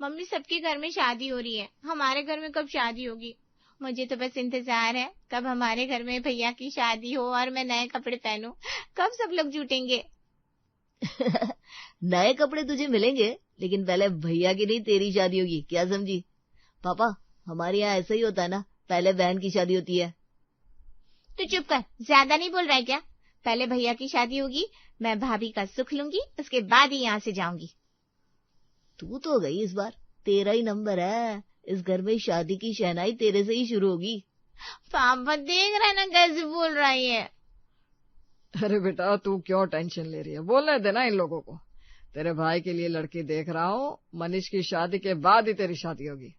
Mummy सबके घर में शादी हो रही है, हमारे घर में कब शादी होगी? मुझे तो बस इंतजार है कब हमारे घर में भैया की शादी हो और मैं नए कपड़े पहनूं। कब सब लोग जुटेंगे? नए कपड़े तुझे मिलेंगे, लेकिन पहले भैया की नहीं तेरी शादी होगी, क्या समझी? पापा, हमारे यहाँ ऐसा ही होता है ना, पहले बहन की शादी होती है। तो चुप कर, ज्यादा नहीं बोल रहा है क्या? पहले भैया की शादी होगी, मैं भाभी का सुख लूंगी, उसके बाद ही यहाँ से जाऊंगी। तू तो गई इस बार, तेरा ही नंबर है, इस घर में शादी की शहनाई तेरे से ही शुरू होगी। पापा देख रहा है ना कैसे बोल रही है। अरे बेटा, तू क्यों टेंशन ले रही है, बोलने देना इन लोगों को। तेरे भाई के लिए लड़की देख रहा हूँ, मनीष की शादी के बाद ही तेरी शादी होगी।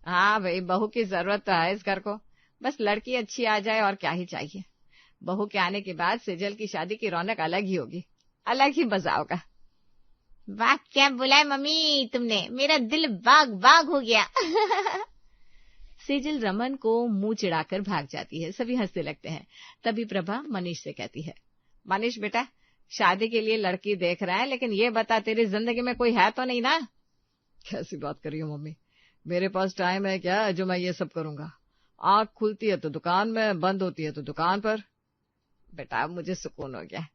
हाँ भाई, बहू की जरूरत तो है इस घर को, बस लड़की अच्छी आ जाए और क्या ही चाहिए। बहू के आने के बाद सेजल की शादी की रौनक अलग ही होगी, अलग ही मजा होगा। वाह, क्या बोला है मम्मी तुमने, मेरा दिल बाग बाग हो गया। सेजल रमन को मुंह चिढ़ाकर भाग जाती है, सभी हंसने लगते हैं। तभी प्रभा मनीष से कहती है, मनीष बेटा, शादी के लिए लड़की देख रहा है, लेकिन ये बता तेरी जिंदगी में कोई है तो नहीं ना? कैसी बात कर रही हो मम्मी, मेरे पास टाइम है क्या जो मैं ये सब करूंगा? आंख खुलती है तो दुकान में, बंद होती है तो दुकान पर। बेटा, अब मुझे सुकून हो गया,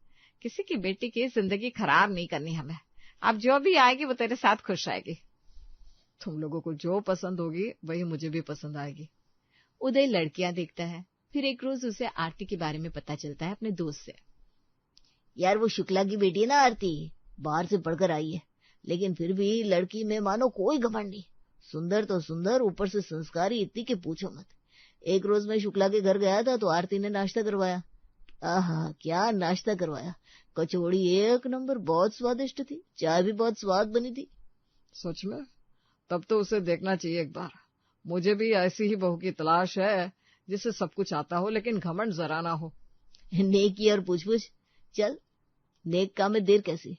किसी की बेटी की जिंदगी खराब नहीं करनी हमें। अब जो भी आएगी वो तेरे साथ खुश रहेगी। तुम लोगों को जो पसंद होगी वही मुझे भी पसंद आएगी। उदय लड़कियां देखता है। फिर एक रोज उसे आरती के बारे में पता चलता है अपने दोस्त से। यार, वो शुक्ला की बेटी है ना आरती, बाहर से पढ़कर आई है, लेकिन फिर भी लड़की में मानो कोई घमंड नहीं। सुंदर तो सुंदर, ऊपर से संस्कारी इतनी कि पूछो मत। एक रोज मैं शुक्ला के घर गया था तो आरती ने नाश्ता करवाया। आहा, क्या नाश्ता करवाया! कचौड़ी एक नंबर, बहुत स्वादिष्ट थी, चाय भी बहुत स्वाद बनी थी। सच में? तब तो उसे देखना चाहिए एक बार। मुझे भी ऐसी ही बहू की तलाश है, जिसे सब कुछ आता हो लेकिन घमंड जरा ना हो। नेकी और पूछ चल, नेक काम में देर कैसी?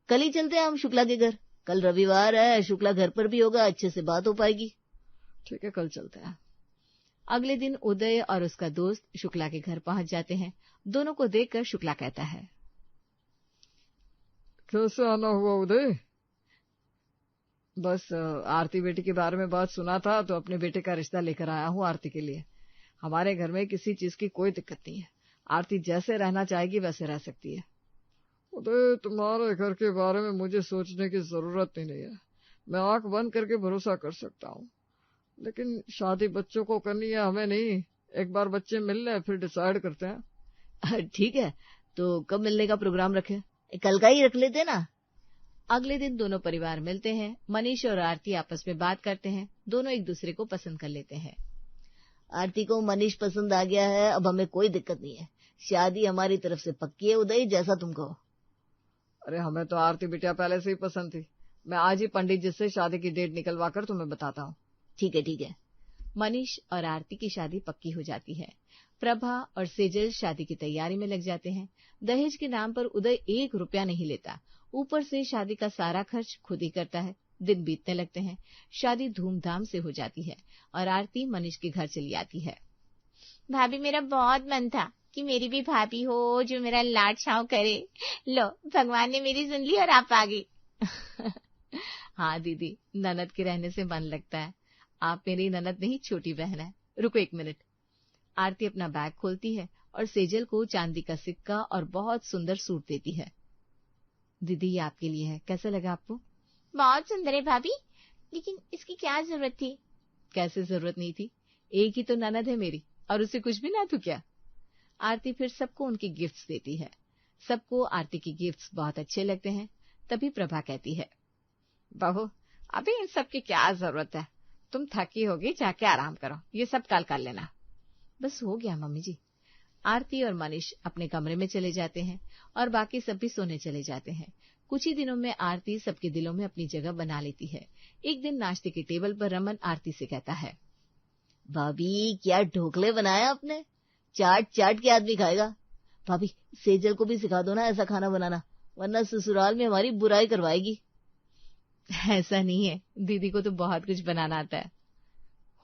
कल ही चलते हैं हम शुक्ला के घर, कल रविवार है, शुक्ला घर पर भी होगा, अच्छे से बात हो पाएगी। ठीक है, कल चलते हैं। अगले दिन उदय और उसका दोस्त शुक्ला के घर पहुंच जाते हैं। दोनों को देखकर शुक्ला कहता है, कैसे आना हुआ उदय? बस आरती बेटी के बारे में बात सुना था तो अपने बेटे का रिश्ता लेकर आया हूँ आरती के लिए। हमारे घर में किसी चीज की कोई दिक्कत नहीं है, आरती जैसे रहना चाहेगी वैसे रह सकती है। उदय, तुम्हारे घर के बारे में मुझे सोचने की जरूरत ही नहीं है, मैं आंख बंद करके भरोसा कर सकता हूँ। लेकिन शादी बच्चों को करनी है, हमें नहीं। एक बार बच्चे मिल ले फिर डिसाइड करते हैं। ठीक है, तो कब मिलने का प्रोग्राम रखे? कल का ही रख लेते ना। अगले दिन दोनों परिवार मिलते हैं। मनीष और आरती आपस में बात करते हैं। दोनों एक दूसरे को पसंद कर लेते हैं। आरती को मनीष पसंद आ गया है, अब हमें कोई दिक्कत नहीं है। शादी हमारी तरफ से पक्की है उदय, जैसा तुम कहो। अरे, हमें तो आरती बिटिया पहले से ही पसंद थी। मैं आज ही पंडित जी से शादी की डेट निकलवा कर तुम्हें बताता हूँ। ठीक है, ठीक है। मनीष और आरती की शादी पक्की हो जाती है। प्रभा और सेजल शादी की तैयारी में लग जाते हैं। दहेज के नाम पर उदय 1 रुपया नहीं लेता, ऊपर से शादी का सारा खर्च खुद ही करता है। दिन बीतने लगते हैं, शादी धूमधाम से हो जाती है और आरती मनीष के घर चली आती है। भाभी, मेरा बहुत मन था कि मेरी भी भाभी हो जो मेरा लाड छाव करे। लो, भगवान ने मेरी सुन ली और आप आ गई। हाँ दीदी, ननद के रहने से मन लगता है। आप मेरी ननद नहीं, छोटी बहन है। रुको 1 मिनट। आरती अपना बैग खोलती है और सेजल को चांदी का सिक्का और बहुत सुंदर सूट देती है। दीदी, ये आपके लिए है, कैसा लगा आपको? बहुत सुंदर है भाभी, लेकिन इसकी क्या जरूरत थी? कैसे जरूरत नहीं थी? एक ही तो ननद है मेरी, और उसे कुछ भी ना तू क्या? आरती फिर सबको उनकी गिफ्ट्स देती है। सबको आरती की गिफ्ट्स बहुत अच्छे लगते हैं। तभी प्रभा कहती है, बहू, अभी इन सब की क्या जरूरत है? तुम थकी होगी, जाके आराम करो, ये सब कल कर लेना। बस हो गया मम्मी जी। आरती और मनीष अपने कमरे में चले जाते हैं और बाकी सब भी सोने चले जाते हैं। कुछ ही दिनों में आरती सबके दिलों में अपनी जगह बना लेती है। एक दिन नाश्ते की टेबल पर रमन आरती से कहता है, भाभी, क्या ढोकले बनाया आपने, चाट चाट के आदमी खाएगा। भाभी, सेजल को भी सिखा दो ना ऐसा खाना बनाना, वरना ससुराल में हमारी बुराई करवाएगी। ऐसा नहीं है, दीदी को तो बहुत कुछ बनाना आता है।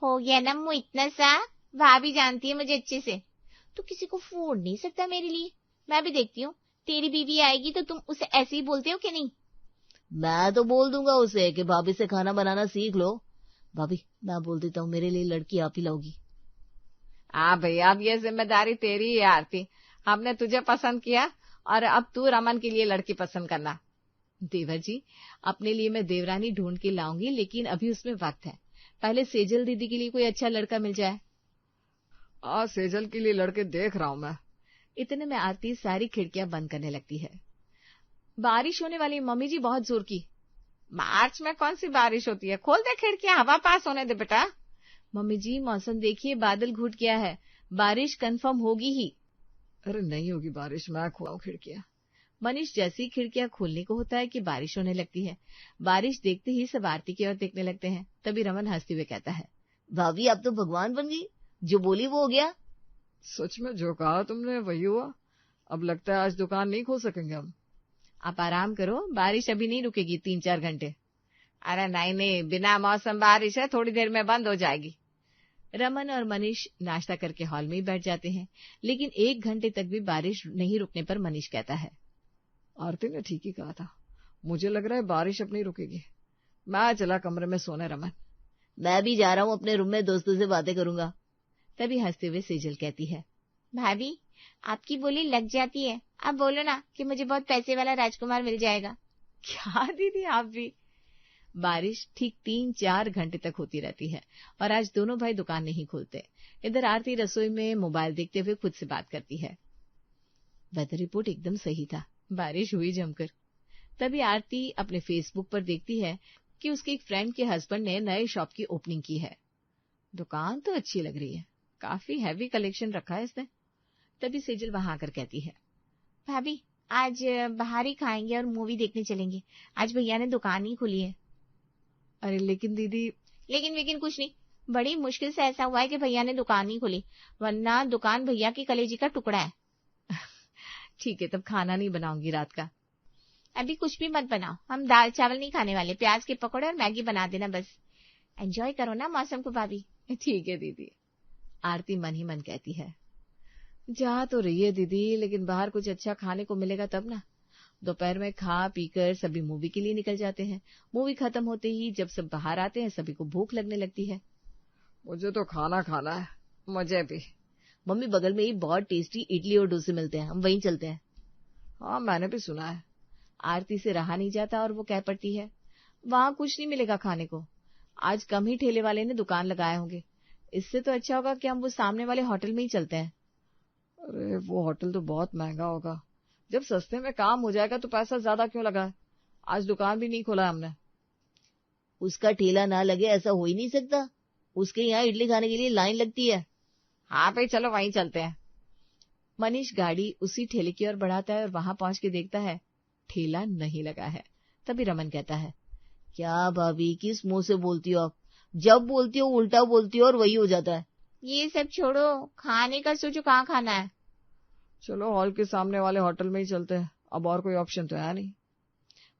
हो गया ना मुँह इतना सा, भाभी जानती है मुझे अच्छे से। तो किसी को फोड़ नहीं सकता मेरे लिए। मैं भी देखती हूँ, तेरी बीवी आएगी तो तुम उसे ऐसे ही बोलते हो कि नहीं? मैं तो बोल दूंगा उसे कि भाभी से खाना बनाना सीख लो। भाभी मैं बोल देता हूँ, मेरे लिए लड़की आप ही लाओगी। हाँ भैया, अब ये जिम्मेदारी तेरी है आरती। हमने तुझे पसंद किया और अब तू रमन के लिए लड़की पसंद करना। देवर जी, अपने लिए मैं देवरानी ढूंढ के लाऊंगी, लेकिन अभी उसमें वक्त है। पहले सेजल दीदी के लिए कोई अच्छा लड़का मिल जाए। सेजल के लिए लड़के देख रहा हूं मैं। इतने में आरती सारी खिड़कियां बंद करने लगती है। बारिश होने वाली मम्मी जी, बहुत जोर की। मार्च में कौन सी बारिश होती है? खोल दे खिड़कियां, हवा पास होने दे बेटा। मम्मी जी, मौसम देखिए, बादल घुट गया है, बारिश कंफर्म होगी ही। अरे नहीं होगी बारिश, मैं खोलाऊं खिड़कियां। मनीष जैसे ही खिड़कियां खोलने को होता है कि बारिश होने लगती है। बारिश देखते ही सब आरती की ओर देखने लगते हैं। तभी रमन हंसते हुए कहता है, भाभी आप तो भगवान बन गई, जो बोली वो हो गया। सच में जो कहा तुमने वही हुआ। अब लगता है आज दुकान नहीं खोल सकेंगे हम। आप आराम करो, बारिश अभी नहीं रुकेगी 3-4 घंटे। अरे नहीं, बिना मौसम बारिश है, थोड़ी देर में बंद हो जाएगी। रमन और मनीष नाश्ता करके हॉल में ही बैठ जाते हैं, लेकिन 1 घंटे तक भी बारिश नहीं रुकने पर मनीष कहता है, आरती ने ठीक ही कहा था, मुझे लग रहा है बारिश अब नहीं रुकेगी। मैं चला कमरे में सोने। रमन, मैं भी जा रहा हूँ अपने रूम में, दोस्तों से बातें करूंगा। तभी हंसते हुए सेजल कहती है, भाभी आपकी बोली लग जाती है, आप बोलो ना कि मुझे बहुत पैसे वाला राजकुमार मिल जाएगा। क्या दीदी आप भी। बारिश ठीक 3-4 घंटे तक होती रहती है और आज दोनों भाई दुकान नहीं खोलते। इधर आरती रसोई में मोबाइल देखते हुए खुद से बात करती है। वेदर रिपोर्ट एकदम सही था, बारिश हुई जमकर। तभी आरती अपने फेसबुक पर देखती है कि उसके एक फ्रेंड के हस्बैंड ने नए शॉप की ओपनिंग की है। दुकान तो अच्छी लग रही है, काफी हैवी कलेक्शन रखा है इसने। तभी सेजल वहां आकर कहती है, भाभी आज बाहर ही खाएंगे और मूवी देखने चलेंगे, आज भैया ने दुकान ही खोली है। अरे लेकिन दीदी। लेकिन कुछ नहीं, बड़ी मुश्किल से ऐसा हुआ है कि भैया ने दुकान ही खोली, वरना दुकान भैया की कलेजी का टुकड़ा है। ठीक है, तब खाना नहीं बनाऊंगी रात का। अभी कुछ भी मत बनाओ, हम दाल चावल नहीं खाने वाले, प्याज के पकौड़े और मैगी बना देना, बस एंजॉय करो ना मौसम को भाभी। ठीक है दीदी, आरती मन ही मन कहती है। जा तो रही है दीदी, लेकिन बाहर कुछ अच्छा खाने को मिलेगा तब ना। दोपहर में खा पीकर सभी मूवी के लिए निकल जाते हैं। मूवी खत्म होते ही जब सब बाहर आते हैं, सभी को भूख लगने लगती है। मुझे तो खाना खाना है। मुझे भी। मम्मी बगल में ही बहुत टेस्टी इडली और डोसे मिलते हैं, हम वहीं चलते हैं। हाँ मैंने भी सुना है। आरती से रहा नहीं जाता और वो कह पड़ती है, वहां कुछ नहीं मिलेगा खाने को, आज कम ही ठेले वाले ने दुकान लगाए होंगे। इससे तो अच्छा होगा कि हम वो सामने वाले होटल में ही चलते हैं। अरे वो होटल तो बहुत महंगा होगा, जब सस्ते में काम हो जाएगा तो पैसा ज्यादा क्यों लगा। आज दुकान भी नहीं खोला हमने। उसका ठेला ना लगे ऐसा हो ही नहीं सकता, उसके यहाँ इडली खाने के लिए लाइन लगती है। हाँ भाई चलो वहीं चलते हैं। मनीष गाड़ी उसी ठेले की ओर बढ़ाता है और वहां पहुंच के देखता है ठेला नहीं लगा है। तभी रमन कहता है, क्या भाभी किस मुंह से बोलती हो आप, जब बोलती हो उल्टा बोलती हो और वही हो जाता है। ये सब छोड़ो, खाने का सोचो, कहाँ खाना है। चलो हॉल के सामने वाले होटल में ही चलते हैं, अब और कोई ऑप्शन तो है नहीं।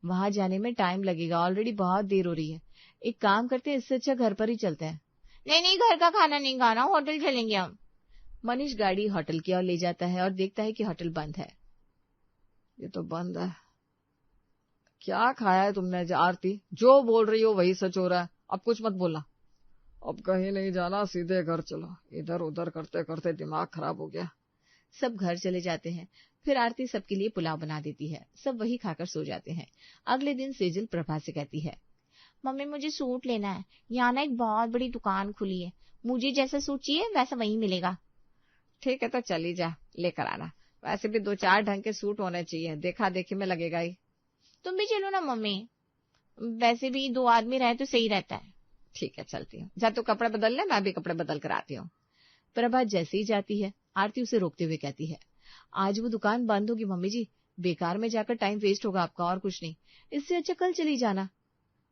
वहां जाने में टाइम लगेगा, ऑलरेडी बहुत देर हो रही है। एक काम करते हैं, इससे अच्छा घर पर ही चलते हैं। नहीं, घर का खाना नहीं खाना, होटल चलेंगे हम। मनीष गाड़ी होटल की ओर ले जाता है और देखता है कि होटल बंद है। ये तो बंद है। क्या खाया है तुमने आरती? जो बोल रही हो वही सच हो रहा है, अब कुछ मत बोलना। अब कहीं नहीं जाना, सीधे घर चलो। इधर उधर करते करते दिमाग खराब हो गया। सब घर चले जाते हैं। फिर आरती सबके लिए पुलाव बना देती है, सब वही खाकर सो जाते हैं। अगले दिन सेजल प्रभा से कहती है, मम्मी मुझे सूट लेना है, यहाँ ना एक बहुत बड़ी दुकान खुली है, मुझे जैसा सूट चाहिए वैसा वहीं मिलेगा। ठीक है तो चली जा, लेकर आना। वैसे भी 2-4 ढंग के सूट होने चाहिए, देखा देखी में लगेगा ही। तुम भी चलो ना मम्मी, वैसे भी 2 आदमी रहे तो सही रहता है। ठीक है चलती हूँ, जा तू कपड़े बदल ले, मैं भी कपड़े बदल कर आती हूँ। प्रभा जैसे ही जाती है, आरती उसे रोकते हुए कहती है, आज वो दुकान बंद होगी मम्मी जी, बेकार में जाकर टाइम वेस्ट होगा आपका, और कुछ नहीं। इससे अच्छा कल चली जाना।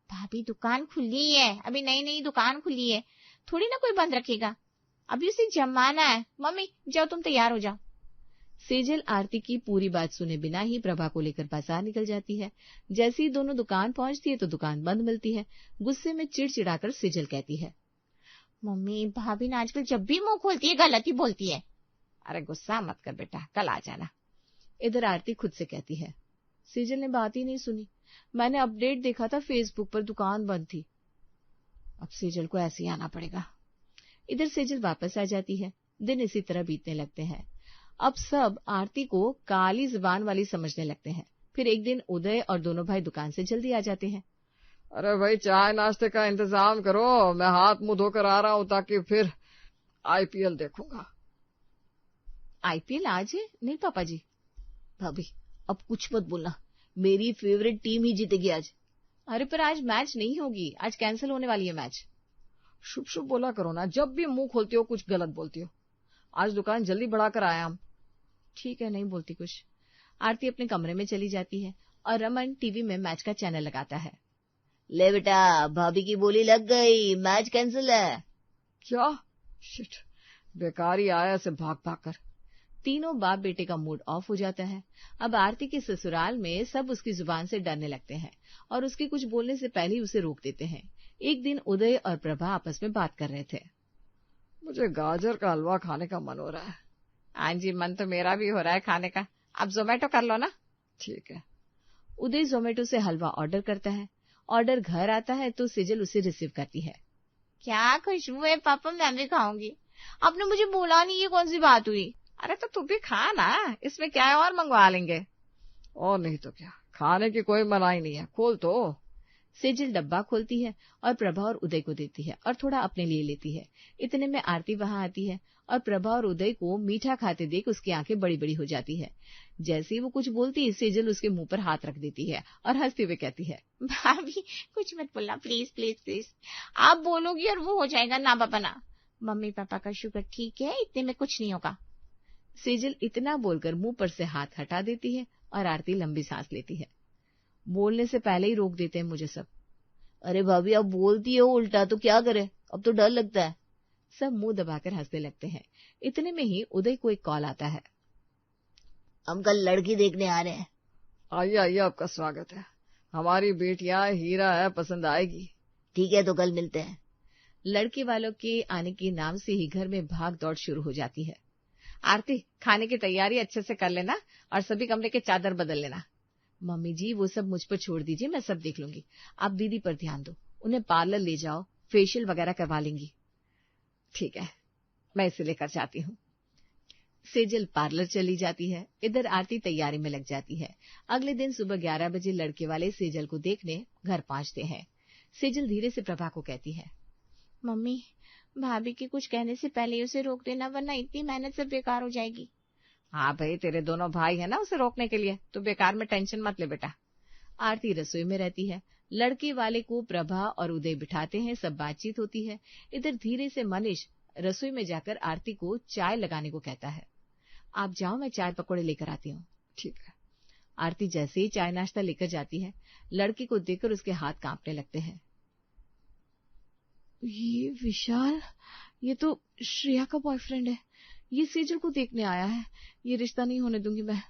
भाभी दुकान खुली है, अभी नई दुकान खुली है, थोड़ी ना कोई बंद रखेगा, अभी उसे जमाना है। मम्मी जाओ तुम तैयार हो जाओ। सेजल आरती की पूरी बात सुने बिना ही प्रभा को लेकर बाजार निकल जाती है। जैसे ही दोनों दुकान पहुंचती है तो दुकान बंद मिलती है। गुस्से में चिड़चिड़ाकर सेजल कहती है, मम्मी भाभी ने आजकल जब भी मुंह खोलती है गलत ही बोलती है। अरे गुस्सा मत कर बेटा, कल आ जाना। इधर आरती खुद से कहती है, सेजल ने बात ही नहीं सुनी। मैंने अपडेट देखा था फेसबुक पर, दुकान बंद थी। अब सेजल को ऐसे ही आना पड़ेगा। इधर सेजल वापस आ जाती है। दिन इसी तरह बीतने लगते हैं। अब सब आरती को काली जुबान वाली समझने लगते हैं। फिर एक दिन उदय और दोनों भाई दुकान से जल्दी आ जाते हैं। अरे भाई चाय नाश्ते का इंतजाम करो, मैं हाथ मुंह धोकर आ रहा हूँ ताकि फिर आईपीएल देखूंगा। आईपीएल आज है? नहीं पापा जी। भाभी अब कुछ मत बोलना, मेरी फेवरेट टीम ही जीतेगी आज। अरे पर आज मैच नहीं होगी, आज कैंसिल होने वाली है मैच। शुभ शुभ बोला करो ना, जब भी मुंह खोलती हो कुछ गलत बोलती हो। आज दुकान जल्दी बढ़ाकर आया हम। ठीक है, नहीं बोलती कुछ। आरती अपने कमरे में चली जाती है और रमन टीवी में मैच का चैनल लगाता है। ले बेटा, भाभी की बोली लग गई, मैच कैंसिल है। क्या? शिट, बेकार ही आया से भाग भाग कर। तीनों बाप बेटे का मूड ऑफ हो जाता है। अब आरती के ससुराल में सब उसकी जुबान से डरने लगते हैं और उसके कुछ बोलने से पहले ही उसे रोक देते हैं। एक दिन उदय और प्रभा आपस में बात कर रहे थे। मुझे गाजर का हलवा खाने का मन हो रहा है। हाँ जी, मन तो मेरा भी हो रहा है खाने का। आप जोमेटो कर लो ना। ठीक है। उदय जोमेटो से हलवा ऑर्डर करता है। ऑर्डर घर आता है तो सेजल उसे रिसीव करती है। क्या खुशबू है पापा, मैं भी खाऊंगी। आपने मुझे बोला नहीं, ये कौन सी बात हुई? अरे तो तू भी खा ना, इसमें क्या है, और मंगवा लेंगे। और नहीं तो क्या, खाने की कोई मनाही नहीं है, खोल तो। सेजल डब्बा खोलती है और प्रभा और उदय को देती है और थोड़ा अपने लिए लेती है। इतने में आरती वहां आती है और प्रभा और उदय को मीठा खाते देख उसकी आंखें बड़ी बड़ी हो जाती है। जैसे ही वो कुछ बोलती है, सेजल उसके मुंह पर हाथ रख देती है और हंसते हुए कहती है, भाभी कुछ मत बोलना, प्लीज प्लीज प्लीज। आप बोलोगी और वो हो जाएगा। ना पापा ना, मम्मी पापा का शुगर ठीक है, इतने में कुछ नहीं होगा। सेजल इतना बोलकर मुंह पर से हाथ हटा देती है और आरती लंबी सांस लेती है। बोलने से पहले ही रोक देते हैं मुझे सब। अरे भाभी अब बोलती हो उल्टा तो क्या करे, अब तो डर लगता है। सब मुंह दबाकर हंसने लगते हैं। इतने में ही उदय को एक कॉल आता है। हम कल लड़की देखने आ रहे हैं। आइए आइए, आपका स्वागत है। हमारी बेटियां हीरा है, पसंद आएगी। ठीक है तो कल मिलते हैं। लड़के वालों के आने के नाम से ही घर में भाग दौड़ शुरू हो जाती है। आरती, खाने की तैयारी अच्छे से कर लेना और सभी कमरे के चादर बदल लेना। मम्मी जी वो सब मुझ पर छोड़ दीजिए, मैं सब देख लूंगी। आप दीदी पर ध्यान दो, उन्हें पार्लर ले जाओ, फेशियल वगैरह करवा लेंगी। ठीक है, मैं इसे लेकर जाती हूँ। सेजल पार्लर चली जाती है। इधर आरती तैयारी में लग जाती है। अगले दिन सुबह 11 बजे लड़के वाले सेजल को देखने घर पहुंचते हैं। सेजल धीरे से प्रभा को कहती है, मम्मी भाभी के कुछ कहने से पहले उसे रोक देना, वरना इतनी मेहनत सब बेकार हो जाएगी। हाँ भाई, तेरे दोनों भाई है ना उसे रोकने के लिए, तो बेकार में टेंशन मत ले बेटा। आरती रसोई में रहती है। लड़के वाले को प्रभा और उदय बिठाते हैं, सब बातचीत होती है। इधर धीरे से मनीष रसोई में जाकर आरती को चाय लगाने को कहता है। आप जाओ, मैं चाय पकौड़े लेकर आती हूँ। ठीक है। आरती जैसे ही चाय नाश्ता लेकर जाती है, लड़के को देखकर उसके हाथ कांपने लगते हैं। ये विशाल, ये तो श्रेया का बॉयफ्रेंड है। ये सेजल को देखने आया है, ये रिश्ता नहीं होने दूंगी मैं।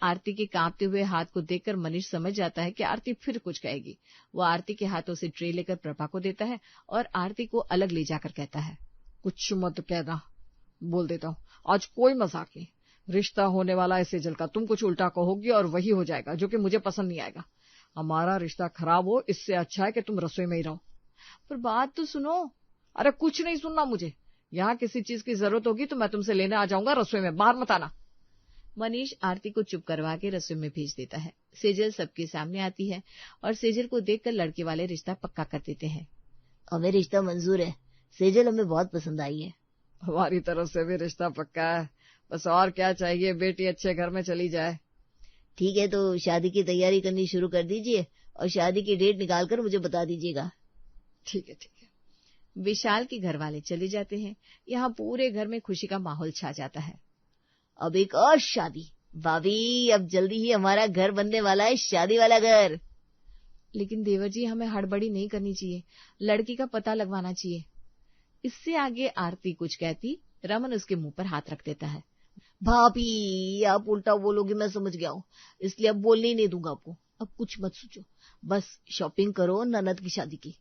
आरती के कांपते हुए हाथ को देखकर मनीष समझ जाता है कि आरती फिर कुछ कहेगी। वो आरती के हाथों से ट्रे लेकर प्रभा को देता है और आरती को अलग ले जाकर कहता है, कुछ मत कहना, बोल देता हूँ, आज कोई मजाक नहीं। रिश्ता होने वाला है सेजल का, तुम कुछ उल्टा कहोगी और वही हो जाएगा, जो कि मुझे पसंद नहीं आएगा। हमारा रिश्ता खराब हो, इससे अच्छा है कि तुम रसोई में ही रहो। पर बात तो सुनो। अरे कुछ नहीं सुनना मुझे। यहाँ किसी चीज की जरूरत होगी तो मैं तुमसे लेने आ जाऊंगा रसोई में, बाहर मत आना। मनीष आरती को चुप करवा के रसोई में भेज देता है। सेजल सबके सामने आती है और सेजल को देखकर लड़के वाले रिश्ता पक्का कर देते हैं। हमें रिश्ता मंजूर है, सेजल हमें बहुत पसंद आई है। हमारी तरफ से भी रिश्ता पक्का है, बस और क्या चाहिए, बेटी अच्छे घर में चली जाए। ठीक है तो शादी की तैयारी करनी शुरू कर दीजिए और शादी की डेट निकाल कर मुझे बता दीजिएगा। ठीक है ठीक है। विशाल के घर वाले चले जाते हैं। यहाँ पूरे घर में खुशी का माहौल छा जाता है। अब एक और शादी, भाभी अब जल्दी ही हमारा घर बनने वाला है, शादी वाला घर। लेकिन देवर जी हमें हड़बड़ी नहीं करनी चाहिए, लड़की का पता लगवाना चाहिए। इससे आगे आरती कुछ कहती, रमन उसके मुंह पर हाथ रख देता है। भाभी आप उल्टा बोलोगे, मैं समझ गया हूँ, इसलिए अब बोलने ही नहीं दूंगा आपको। अब कुछ मत सोचो, बस शॉपिंग करो ननद की शादी की।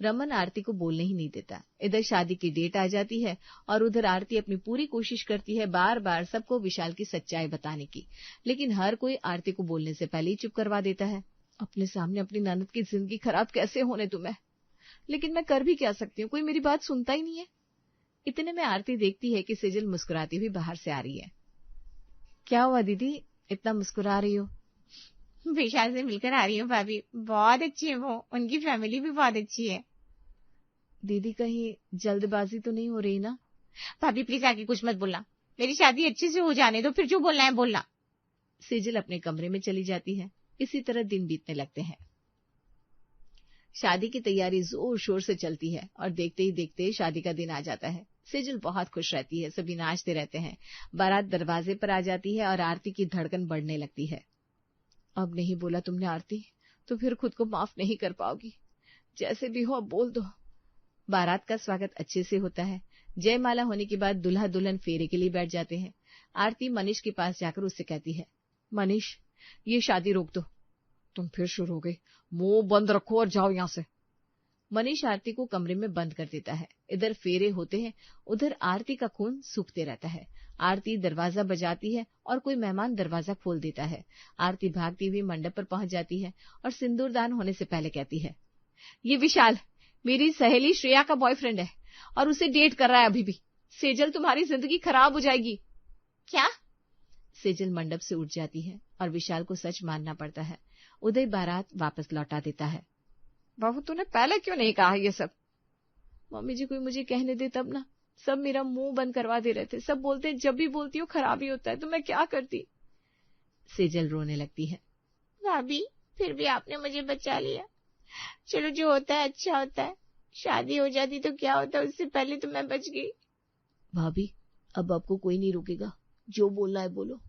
रमन आरती को बोलने ही नहीं देता। इधर शादी की डेट आ जाती है और उधर आरती अपनी पूरी कोशिश करती है बार बार सबको विशाल की सच्चाई बताने की, लेकिन हर कोई आरती को बोलने से पहले ही चुप करवा देता है। अपने सामने अपनी ननद की जिंदगी खराब कैसे होने दूं मैं? लेकिन मैं कर भी क्या सकती हूँ, कोई मेरी बात सुनता ही नहीं है। इतने में आरती देखती है कि सेजल मुस्कुराती हुई बाहर से आ रही है। क्या हुआ दीदी, इतना मुस्कुरा रही हो? विशाल से मिलकर आ रही हूँ भाभी, बहुत अच्छी है वो, उनकी फैमिली भी बहुत अच्छी है। दीदी कहीं जल्दबाजी तो नहीं हो रही ना? भाभी प्लीज आगे कुछ मत बोलना, मेरी शादी अच्छे से हो जाने दो, फिर जो बोलना है बोलना। सेजल अपने कमरे में चली जाती है। इसी तरह दिन बीतने लगते हैं। शादी की तैयारी जोर शोर से चलती है और देखते ही देखते शादी का दिन आ जाता है। सेजल बहुत खुश रहती है, सभी नाचते रहते हैं। बारात दरवाजे पर आ जाती है और आरती की धड़कन बढ़ने लगती है। अब नहीं बोला तुमने आरती, तो फिर खुद को माफ नहीं कर पाओगी। जैसे भी हो अब बोल दो। बारात का स्वागत अच्छे से होता है। जयमाला होने के बाद दूल्हा दुल्हन फेरे के लिए बैठ जाते हैं। आरती मनीष के पास जाकर उससे कहती है, मनीष ये शादी रोक दो। तुम फिर शुरू हो गई, मुंह बंद रखो और जाओ यहाँ से। मनीष आरती को कमरे में बंद कर देता है। इधर फेरे होते हैं, उधर आरती का खून सूखते रहता है। आरती दरवाजा बजाती है और कोई मेहमान दरवाजा खोल देता है। आरती भागती हुई मंडप पर पहुंच जाती है और सिंदूरदान होने से पहले कहती है, ये विशाल मेरी सहेली श्रेया का बॉयफ्रेंड है और उसे डेट कर रहा है अभी भी। सेजल तुम्हारी जिंदगी खराब हो जाएगी। क्या? सेजल मंडप से उठ जाती है और विशाल को सच मानना पड़ता है। उदय बारात वापस लौटा देता है। बहू तूने पहले क्यों नहीं कहा ये सब? मम्मी जी कोई मुझे कहने दे तब ना। सब मेरा मुंह बंद करवा दे रहे थे। सब बोलते जब भी बोलती हूँ खराब ही होता है, तो मैं क्या करती। सेजल रोने लगती है। भाभी फिर भी आपने मुझे बचा लिया। चलो जो होता है अच्छा होता है। शादी हो जाती तो क्या होता, उससे पहले तो मैं बच गई। भाभी अब आपको कोई नहीं रोकेगा, जो बोलना है बोलो।